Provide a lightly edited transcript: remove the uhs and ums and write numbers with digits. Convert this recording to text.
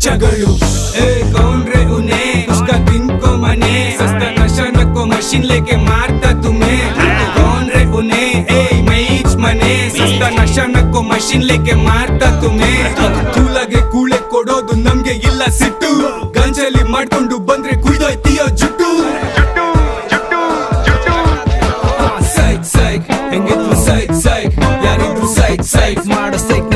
ಹುಚ್ಚಗಳು कौन रे उन्हें उसका दिन को मने सस्ता नशा नको मशीन लेके मारता तुम्हें कौन रे उन्हें मैच मने सस्ता नशा नको मशीन लेके मारता तुम्हें ಕೂಲಗೆ ಕೂಳೆ ಕೊಡೋದು ನಮ್ಗೆ ಇಲ್ಲ ಸಿಟ್ಟು ಗಂಜಲಿ ಮಾಡ್ಕೊಂಡು ಬಂದ್ರೆ ಕುಯ್ದೋಯ್ತೀಯೋ ಜುಟ್ಟು ಸೈಕ್ ಸೈಕ್ ಹೆಂಗಿದ್ರು ಸೈಕ್ ಸೈಕ್ ಯಾರಿದ್ರು ಸೈಕ್ ಸೈಕ್ ಮಾಡೋ ಸೈಕ್